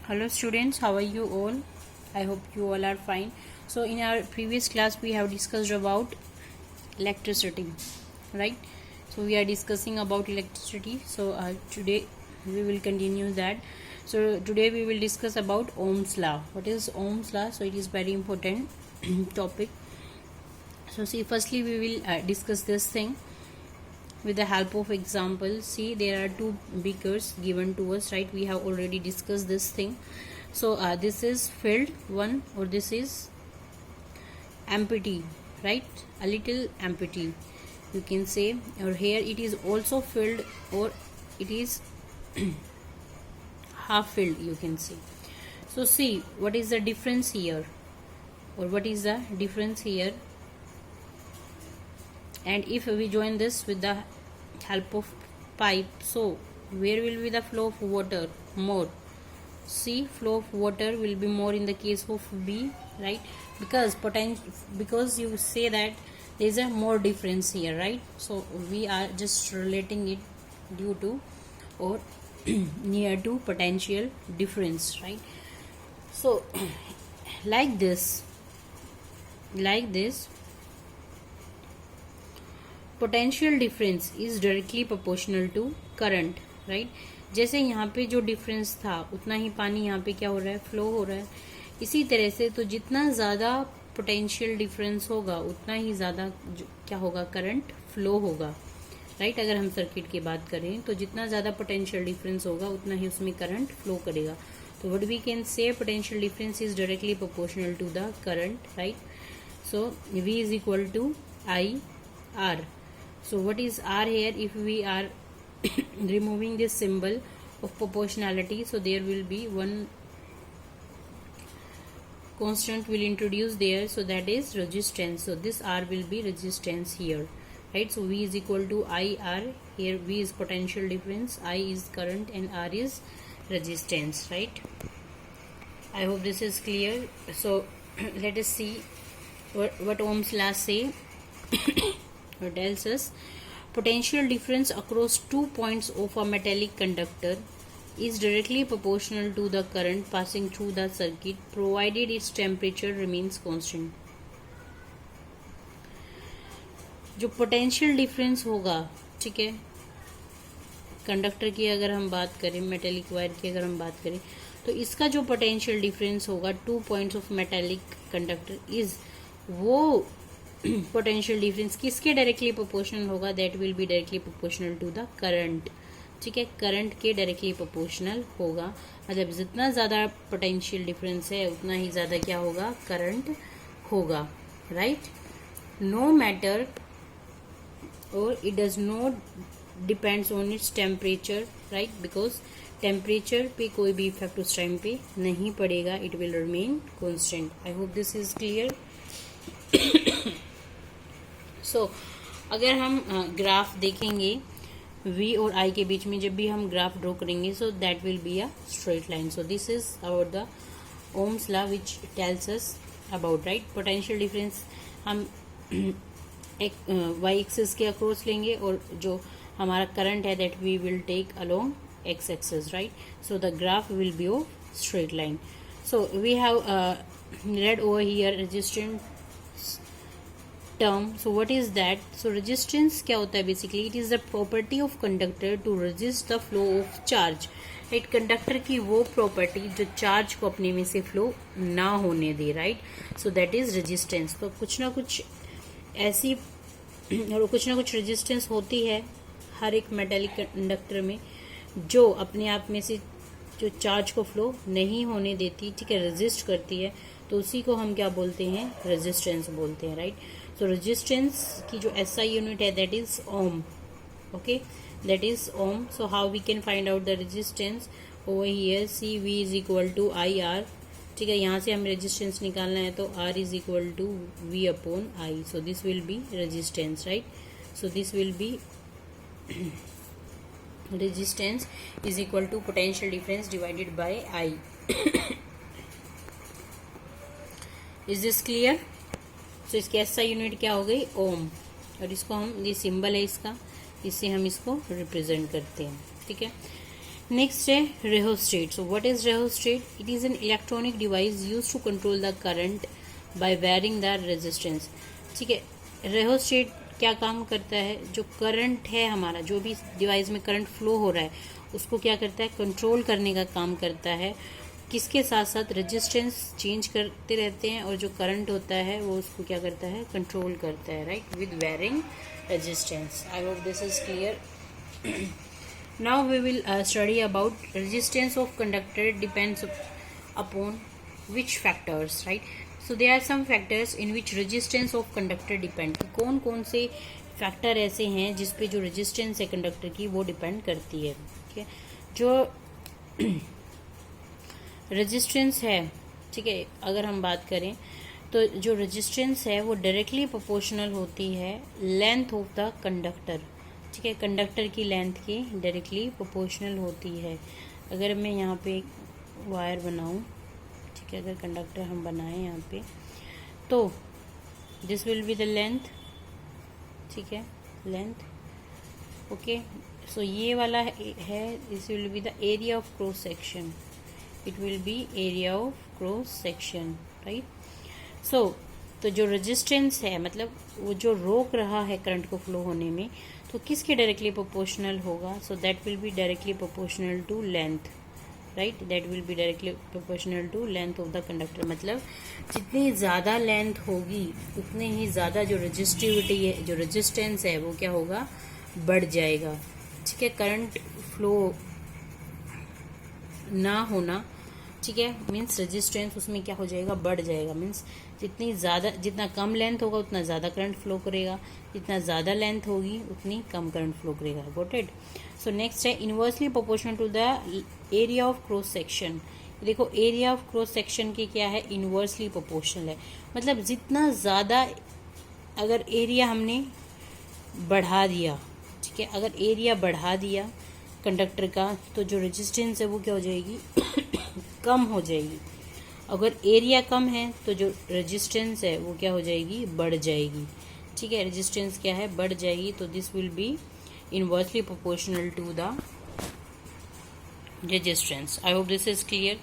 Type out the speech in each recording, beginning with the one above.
Hello students, how are you all? I hope you all are fine. So in our previous class we have discussed about electricity, right? So we are discussing about electricity. So today we will continue that. So today we will discuss about Ohm's law. What is Ohm's law? So it is very important topic. So see, firstly we will discuss this thing with the help of example. See, there are two beakers given to us, right? We have already discussed this thing. So this is filled one, or this is empty, right? A little empty, you can say. Or here it is also filled, or it is half filled, you can say. So see, what is the difference here, or what is the difference here? And if we join this with the help of pipe, so where will be the flow of water? More. See, flow of water will be more in the case of B, right? Because you say that there is a more difference here, right? So we are just relating it due to or near to potential difference, right? So like this potential difference is directly proportional to current, right? जैसे यहाँ पे जो difference था उतना ही पानी यहाँ पे क्या हो रहा है, फ्लो हो रहा है. इसी तरह से तो जितना ज़्यादा पोटेंशियल डिफरेंस होगा उतना ही ज़्यादा क्या होगा, करंट फ्लो होगा, राइट? अगर हम सर्किट की बात करें तो जितना ज़्यादा पोटेंशियल डिफरेंस होगा उतना ही उसमें करंट फ्लो करेगा. तो what we can say, potential difference is directly proportional to the current, right? So V is equal to IR. So what is R here? If we are removing this symbol of proportionality, so there will be one constant will introduce there, so that is resistance. So this R will be resistance here, right? So V is equal to IR. Here V is potential difference, I is current, and R is resistance, right? I hope this is clear. So let us see what Ohm's law say. Tells us potential difference across 2 points of a metallic conductor is directly proportional to the current passing through the circuit provided its temperature remains constant. जो potential difference होगा, ठीक है, conductor की अगर हम बात करें, metallic wire की अगर हम बात करें, तो इसका जो पोटेंशियल डिफरेंस होगा 2 points of metallic conductor is, वो पोटेंशियल डिफरेंस किसके डायरेक्टली प्रोपोर्शनल होगा? That will be directly proportional to the current, ठीक है? करंट के डायरेक्टली प्रोपोर्शनल होगा. मतलब जितना ज़्यादा पोटेंशियल डिफरेंस है उतना ही ज़्यादा क्या होगा, करंट होगा, राइट? नो मैटर और it does not depends on its temperature, right? Because temperature पे कोई भी इफेक्ट उस टाइम पे नहीं पड़ेगा, it will remain constant. I hope this is clear. So अगर हम ग्राफ देखेंगे V और I के बीच में, जब भी हम ग्राफ ड्रॉ करेंगे, सो that will be a straight line. So this is about the Ohm's law which tells us about, right? Potential difference हम एक y एक्सिस के अक्रॉस लेंगे, और जो हमारा करंट है that we will take along x axis, right? So the graph will be of straight line. So we have read over here resistance term. So what is that? So resistance क्या होता है? Basically it is the property of conductor to resist the flow of charge, right? Conductor की वो property जो charge को अपने में से फ्लो ना होने दे, right? So that is resistance. तो कुछ ना कुछ ऐसी और कुछ ना कुछ रेजिस्टेंस होती है हर एक मेटेलिक कंडक्टर में, जो अपने आप में से जो चार्ज को फ्लो नहीं होने देती, ठीक है, रेजिस्ट करती है. तो उसी को हम क्या बोलते हैं? रेजिस्टेंस बोलते हैं, राइट? सो रेजिस्टेंस की जो SI यूनिट है that is ohm, okay, that is ohm. So how we can find out the resistance over here? See V is equal to IR, ठीक है? यहाँ से हमें रेजिस्टेंस निकालना है, तो R is equal to V upon I. So this will be resistance, right? So this will be resistance is equal to potential difference divided by I. Is this clear? So इसकी SI unit क्या हो गई? ओम. और इसको हम, ये symbol है इसका, इससे हम इसको रिप्रेजेंट करते हैं, ठीक है? नेक्स्ट है rheostat. So what is rheostat? It is an electronic device use to control the current by varying the resistance. ठीक है, रेहोस्टेट क्या काम करता है? जो करंट है हमारा, जो भी डिवाइस में करंट फ्लो हो रहा है, उसको क्या करता है? कंट्रोल करने का काम करता है. किसके साथ साथ रेजिस्टेंस चेंज करते रहते हैं, और जो करंट होता है वो उसको क्या करता है? कंट्रोल करता है, right, with varying resistance. I hope this is clear. Now we will study about resistance of conductor depends upon which factors, right? So there are some factors in which resistance of conductor depend. कौन कौन से factor ऐसे हैं जिस पे जो resistance है conductor की वो डिपेंड करती है. ठीक है, जो रेजिस्टेंस है, ठीक है, अगर हम बात करें तो जो रेजिस्टेंस है वो डायरेक्टली प्रोपोर्शनल होती है लेंथ ऑफ द कंडक्टर. ठीक है, कंडक्टर की लेंथ की डायरेक्टली प्रोपोर्शनल होती है. अगर मैं यहाँ पे एक वायर बनाऊँ, ठीक है, अगर कंडक्टर हम बनाएं यहाँ पे, तो this will be the length. ठीक है, लेंथ. ओके, सो ये वाला है, this will be the area of cross section. It will be area of cross section, right. So तो जो रेजिस्टेंस है, मतलब वो जो रोक रहा है करंट को फ्लो होने में, तो किसके डायरेक्टली प्रोपोर्शनल होगा? So that will be directly proportional to length, right. That will be directly proportional to length of the conductor. मतलब जितनी ज़्यादा लेंथ होगी उतनी ही ज़्यादा जो रेजिस्टिविटी है, जो रेजिस्टेंस है, वो क्या होगा? बढ़ जाएगा. ठीक है, करंट फ्लो ना होना, ठीक है, मीन्स रेजिस्टेंस उसमें क्या हो जाएगा? बढ़ जाएगा. मीन्स जितना कम लेंथ होगा उतना ज़्यादा करंट फ्लो करेगा, जितना ज़्यादा लेंथ होगी उतनी कम करंट फ्लो करेगा. Got it. सो नेक्स्ट है inversely proportional to the area of cross section. देखो, एरिया ऑफ क्रॉस सेक्शन की क्या है? इनवर्सली प्रोपोर्शनल है. मतलब जितना ज़्यादा अगर एरिया हमने बढ़ा दिया, ठीक है, अगर एरिया बढ़ा दिया कंडक्टर का, तो जो रेजिस्टेंस है वो क्या हो जाएगी? कम हो जाएगी. अगर एरिया कम है तो जो रेजिस्टेंस है वो क्या हो जाएगी? बढ़ जाएगी. ठीक है, रेजिस्टेंस क्या है? बढ़ जाएगी. तो this will be inversely proportional to the resistance. I hope this is clear.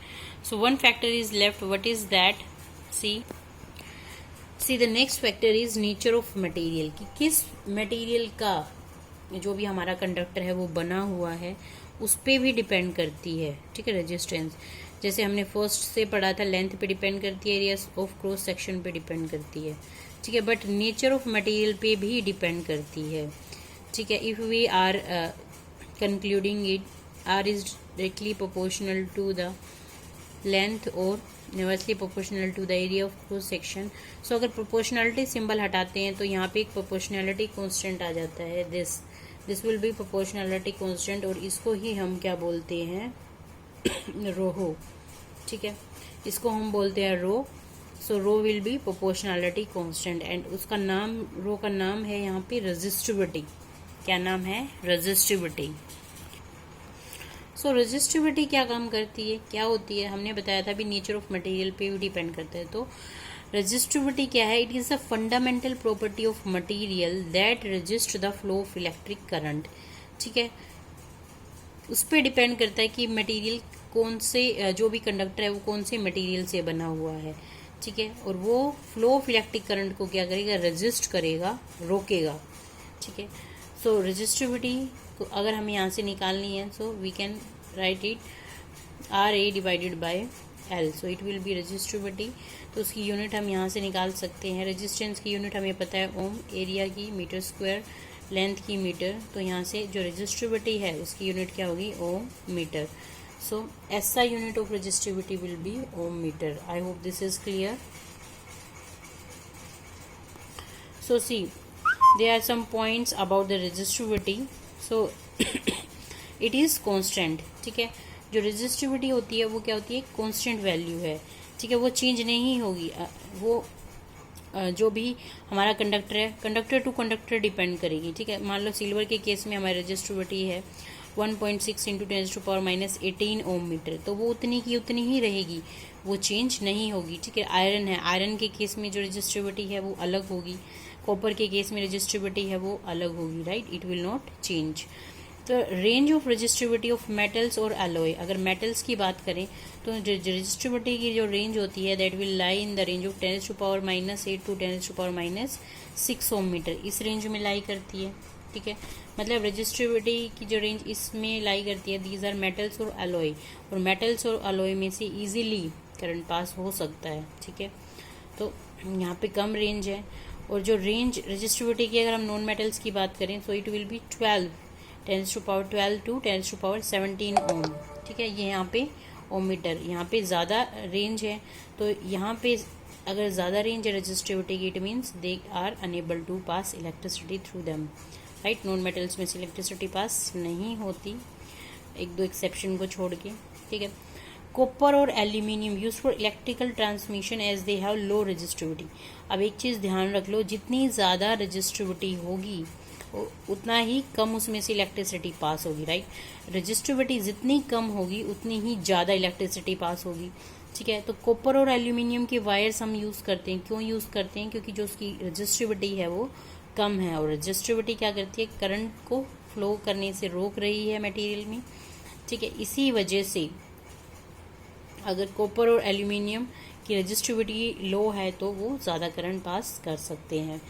So one factor is left. What is that? See the next factor is nature of material. कि किस मटेरियल का जो भी हमारा कंडक्टर है वो बना हुआ है, उस पे भी डिपेंड करती है. ठीक है, रेजिस्टेंस. जैसे हमने फर्स्ट से पढ़ा था, लेंथ पे डिपेंड करती है, एरिया ऑफ क्रॉस सेक्शन पे डिपेंड करती है. ठीक है, बट नेचर ऑफ मटेरियल पे भी डिपेंड करती है. ठीक है, if we are concluding it, R is directly proportional to the length और inversely proportional to the area of cross section. So अगर प्रोपोर्शनलिटी सिंबल हटाते हैं तो यहाँ पे एक प्रोपोर्शनलिटी कांस्टेंट आ जाता है. This will be proportionality constant, और इसको ही हम क्या बोलते हैं? रो. ठीक है, इसको हम बोलते हैं rho. So rho will be proportionality constant, and उसका नाम, रो का नाम है यहाँ पे रेजिस्टिविटी. क्या नाम है? रेजिस्टिविटी. सो रेजिस्टिविटी क्या काम करती है, क्या होती है? हमने बताया था भी नेचर ऑफ मटेरियल पे भी डिपेंड करता है. तो रेजिस्टिविटी क्या है? It is a fundamental property of material that resist the flow of electric current. ठीक है, उस पर डिपेंड करता है कि मटेरियल कौन से, जो भी कंडक्टर है वो कौन से मटेरियल से बना हुआ है. ठीक है, और वो फ्लो ऑफ इलेक्ट्रिक करंट को क्या करेगा? रेजिस्ट करेगा, रोकेगा. ठीक है, सो रेजिस्टिविटी को अगर हमें यहाँ से निकालनी है, so we can write it RA divided by L. So it will be resistivity. तो उसकी यूनिट हम यहाँ से निकाल सकते हैं. रेजिस्टेंस की यूनिट हमें पता है ओम, एरिया की मीटर स्क्वायर, लेंथ की मीटर. तो यहाँ से जो रेजिस्टिविटी है उसकी यूनिट क्या होगी? Ohm metre. So SI unit of resistivity will be ohm metre. I hope this is clear. So see, there are some points about the resistivity. So it is constant. ठीक है, जो resistivity होती है वो क्या होती है? constant वैल्यू है. ठीक है, वो चेंज नहीं होगी. वो जो भी हमारा कंडक्टर है, कंडक्टर टू कंडक्टर डिपेंड करेगी. ठीक है, मान लो सिल्वर के केस में हमारी रेजिस्टिविटी है 1.6 इंटू 10⁻⁻18 ओम मीटर, तो वो उतनी की उतनी ही रहेगी, वो चेंज नहीं होगी. ठीक है, आयरन है, आयरन के केस में जो रेजिस्टिविटी है वो अलग होगी, कॉपर के केस में रेजिस्टिविटी है वो अलग होगी, right. It will not change. तो range of resistivity of metals और एलॉय, अगर मेटल्स की बात करें तो रेजिस्टिविटी की जो रेंज होती है that will lie in the range of 10⁻⁻8 to 10⁻⁻6 ohm metre, इस रेंज में लाई करती है। ठीक है, मतलब रेजिस्टिविटी की जो रेंज इसमें लाई करती है, दीज आर मेटल्स और एलॉय, और मेटल्स और एलॉय में से इजीली करंट पास हो सकता है। ठीक है, तो यहाँ पे कम रेंज है। और जो रेंज रेजिस्टिविटी की अगर हम नॉन मेटल्स की बात करें तो इट विल बी 10⁻12 टू 10⁻17 ओम। ठीक है, ये यहाँ पे ओम मीटर, यहाँ पे ज़्यादा रेंज है, तो यहाँ पे अगर ज़्यादा रेंज है रेजिस्टिविटी की, it means they are unable to pass electricity through them, right. Non metals में से इलेक्ट्रिसिटी पास नहीं होती, एक दो एक्सेप्शन को छोड़ के। ठीक है, कॉपर और aluminium use for electrical transmission as they have low resistivity. अब एक चीज़ ध्यान रख लो, जितनी ज़्यादा रेजिस्टिविटी होगी उतना ही कम उसमें से इलेक्ट्रिसिटी पास होगी, राइट। रेजिस्टिविटी जितनी कम होगी उतनी ही ज़्यादा इलेक्ट्रिसिटी पास होगी। ठीक है, तो कॉपर और एल्यूमिनियम के वायर्स हम यूज़ करते हैं, क्यों यूज़ करते हैं? क्योंकि जो उसकी रेजिस्टिविटी है वो कम है, और रेजिस्टिविटी क्या करती है, करंट को फ्लो करने से रोक रही है मटेरियल में। ठीक है, इसी वजह से अगर कॉपर और एल्यूमिनियम की रेजिस्टिविटी लो है तो वो ज़्यादा करंट पास कर सकते हैं।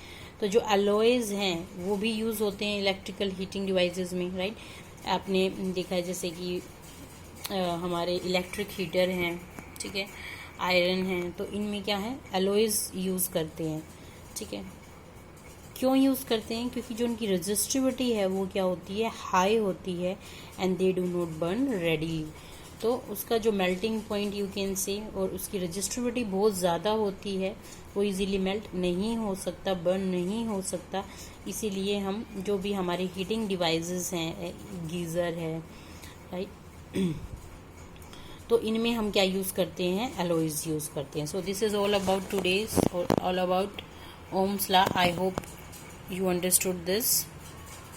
तो जो अलॉयज़ हैं वो भी यूज़ होते हैं इलेक्ट्रिकल हीटिंग डिवाइसेस में, राइट। आपने देखा है जैसे कि हमारे इलेक्ट्रिक हीटर हैं, ठीक है, आयरन हैं, तो इनमें क्या है, अलॉयज़ यूज़ करते हैं। ठीक है, क्यों यूज़ करते हैं? क्योंकि जो उनकी रेजिस्टिविटी है वो क्या होती है, हाई होती है, and they do not burn readily. तो उसका जो melting point you can say, और उसकी रेजिस्टिविटी बहुत ज़्यादा होती है, वो इजीली मेल्ट नहीं हो सकता, बर्न नहीं हो सकता। इसीलिए हम जो भी हमारे हीटिंग डिवाइसेस हैं, गीज़र है, राइट, तो इनमें हम क्या यूज़ करते हैं, एलॉयज़ यूज़ करते हैं। So this is all about today's, और all about Ohm's law. I hope you understood this.